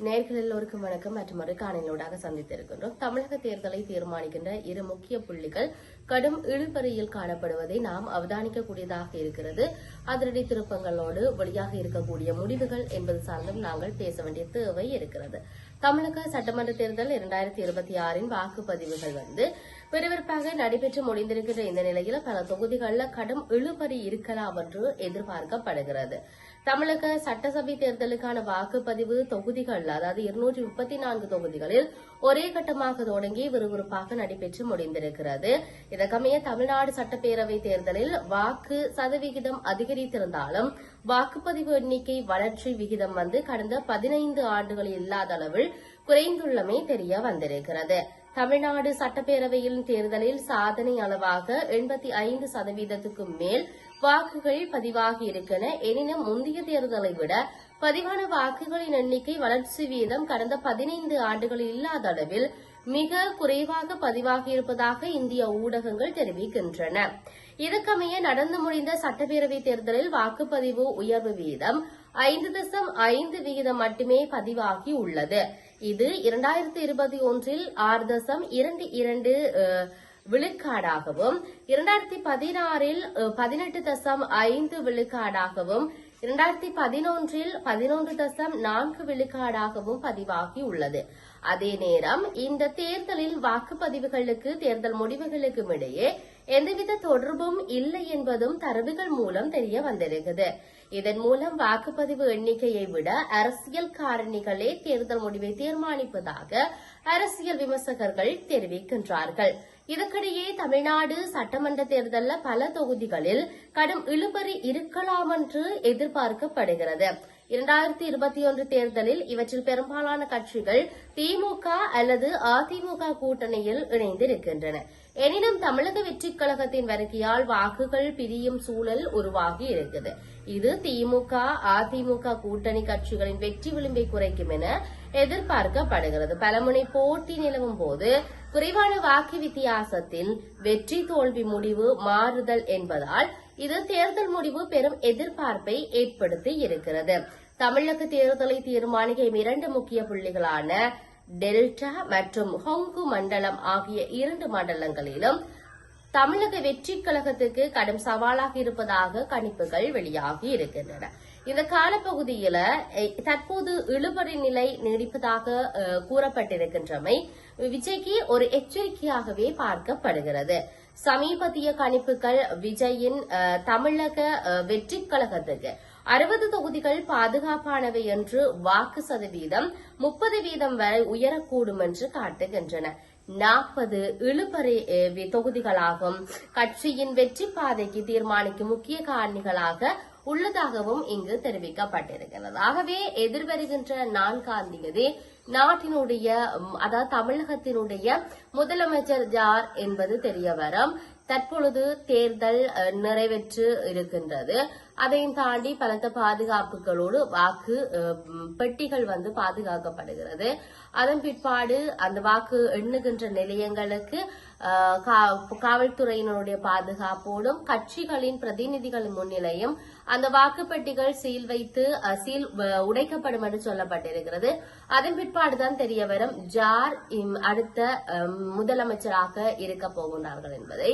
நேயர்கள் எல்லோருக்கும் வணக்கம். மற்றொரு காணொளியோடாக சந்தித்திருக்கின்றோம். தமிழக தேர்தலை தீர்மானிக்கின்ற இரு முக்கிய புள்ளிகள் கடும் இழுபறியில் காணப்படுவதை நாம் அவதானிக்கக்கூடியதாக இருக்கிறது. அதிரடி திருப்பங்களோடு வெளியாக இருக்கக்கூடிய முடிவுகள் என்பது சார்ந்தும் நாங்கள் பேச வேண்டிய தேவை இருக்கிறது. தமிழக சட்டமன்ற தேர்தல் 2026 வாக்குப்பதிவுகள் விறுவிறுப்பாக நடைபெற்று முடிந்திருக்கின்ற இந்த நிலையில் பல தொகுதிகளில் கடும் இழுபறி இருக்கலாம் என்று எதிர்பார்க்கப்படுகிறது. தமிழக சட்டசபை தேர்தலுக்கான வாக்குப்பதிவு தொகுதிகள், அதாவது 234 தொகுதிகளில் ஒரே கட்டமாக தொடங்கி விறுவிறுப்பாக நடைபெற்று முடிந்திருக்கிறது. இதற்கமைய தமிழ்நாடு சட்டப்பேரவை தேர்தலில் வாக்கு சதவிகிதம் அதிகரித்திருந்தாலும் வாக்குப்பதிவு எண்ணிக்கை வளர்ச்சி விகிதம் கடந்த 15 ஆண்டுகளில் இல்லாத அளவில் குறைந்துள்ளமை தெரிய வந்திருக்கிறது. தமிழ்நாடு சட்டப்பேரவையின் தேர்தலில் சாதனை அளவாக 85% மேல் வாக்குகள் பதிவாகி இருக்கின்றன. எனினும் முந்தைய தேர்தலை விட பதிவான வாக்குகளின் எண்ணிக்கை வளர்ச்சி வீதம் கடந்த 15 ஆண்டுகளில் இல்லாத அளவில் மிக குறைவாக பதிவாகியிருப்பதாக இந்திய ஊடகங்கள் தெரிவிக்கின்றன. இதற்கமைய நடந்து முடிந்த சட்டப்பேரவை தேர்தலில் வாக்குப்பதிவு உயர்வு வீதம் 5.5% மட்டுமே பதிவாகி உள்ளது. இது 2021 6.22 விழுக்காடாகவும் 2016 18.5 விழுக்காடாகவும் 2011 11.4 விழுக்காடாகவும் பதிவாகி உள்ளது. அதே நேரம் இந்த தேர்தலில் வாக்குப்பதிவுகளுக்கு தேர்தல் முடிவுகளுக்கும் இடையே எந்தவித தொடர்பும் இல்லை என்பதும் தரவுகள் மூலம் தெரிய வந்திருக்கிறது. இதன் மூலம் வாக்குப்பதிவு எண்ணிக்கையை விட அரசியல் காரணிகளே தேர்தல் முடிவை தீர்மானிப்பதாக அரசியல் விமர்சகர்கள் தெரிவிக்கின்றார்கள். இதற்கிடையே தமிழ்நாடு சட்டமன்ற தேர்தலில் பல தொகுதிகளில் கடும் இழுபறி இருக்கலாம் என்று எதிர்பார்க்கப்படுகிறது. 2021 தேர்தலில் இவற்றில் பெரும்பாலான கட்சிகள் திமுக அல்லது அதிமுக கூட்டணியில் இணைந்திருக்கின்றன. எனினும் தமிழக வெற்றிக் கழகத்தின் வருகையால் வாக்குகள் பிரியும் சூழல் உருவாகி இருக்குது. இது திமுக அதிமுக கூட்டணி கட்சிகளின் வெற்றி விளிம்பை குறைக்கும் என எதிர்பார்க்கப்படுகிறது. பலமுனை போட்டி நிலவும் போது குறைவான வாக்கு வித்தியாசத்தில் வெற்றி தோல்வி முடிவு மாறுதல் என்பதால் இது தேர்தல் முடிவு பெரும் எதிர்பார்ப்பை ஏற்படுத்தி இருக்கிறது. தமிழக தேர்தலை தீர்மானிக்கும் 2 முக்கிய புள்ளிகளான டெல்டா மற்றும் ஹொங்கு மண்டலம் ஆகிய 2 மண்டலங்களிலும் தமிழக வெற்றிக் கழகத்துக்கு கடும் சவாலாக இருப்பதாக கணிப்புகள் வெளியாகி இருக்கின்றன. இந்த காலப்பகுதியில தற்போது இழுபறி நிலை நீடிப்பதாக கூறப்பட்டிருக்கின்றமை விஜய்க்கு ஒரு எச்சரிக்கையாகவே பார்க்கப்படுகிறது. சமீபத்திய கணிப்புகள் விஜயின் தமிழக வெற்றிக் கழகத்துக்கு 60 தொகுதிகள் பாதுகாப்பானவை என்று வாக்கு சதவீதம் 30% வரை உயரக்கூடும் என்று காட்டுகின்றன. 40 இழுபறி தொகுதிகளாகும் கட்சியின் வெற்றி பாதைக்கு தீர்மானிக்கும் முக்கிய காரணிகளாக உள்ளதாகவும் இங்கு தெரிவிக்கப்பட்டிருக்கிறது. ஆகவே எதிர்வருகின்ற 4ஆம் தேதி நாட்டினுடைய, அதாவது தமிழகத்தினுடைய முதலமைச்சர் யார் என்பது தெரியவரும். தற்பொழுது தேர்தல் நிறைவேற்று இருக்கின்றது. அதையும் தாண்டி பலத்த பாதுகாப்புகளோடு வாக்கு பெட்டிகள் பாதுகாக்கப்படுகிறது. அதன் பிற்பாடு அந்த வாக்கு எண்ணுகின்ற நிலையங்களுக்கு காவல்துறையினருடைய பாதுகாப்போடும் கட்சிகளின் பிரதிநிதிகளின் முன்னிலையும் அந்த வாக்குப்பெட்டிகள் சீல் உடைக்கப்படும் என்று சொல்லப்பட்டிருக்கிறது. அதன் பிற்பாடுதான் தெரிய வரும் ஜார் அடுத்த முதலமைச்சராக இருக்க போகின்றார்கள் என்பதை.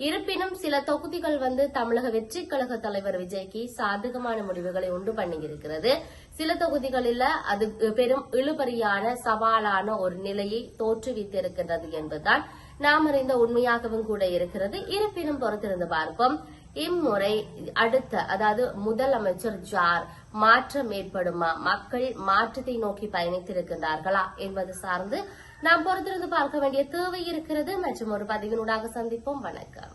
இருப்பினும் சில தொகுதிகள் தமிழக வெற்றிக் கழக தலைவர் விஜய்க்கு சாதகமான முடிவுகளை உண்டு பண்ணியிருக்கிறது. சில தொகுதிகளில் அது பெரும் இழுபறியான சவாலான ஒரு நிலையை தோற்றுவித்திருக்கின்றது என்பதுதான் நாம் அறிந்த உண்மையாகவும் கூட இருக்கிறது. இருப்பினும் பொறுத்திருந்து பார்ப்போம். இம்முறை அடுத்த, அதாவது முதலமைச்சர் ஜார் மாற்றம் ஏற்படுமா, மக்கள் மாற்றத்தை நோக்கி பயணித்திருக்கின்றார்களா என்பது சார்ந்து நாம் பொறுத்திருந்து பார்க்க வேண்டிய தேவை இருக்கிறது. மற்றும் ஒரு பதிவினூடாக சந்திப்போம். வணக்கம்.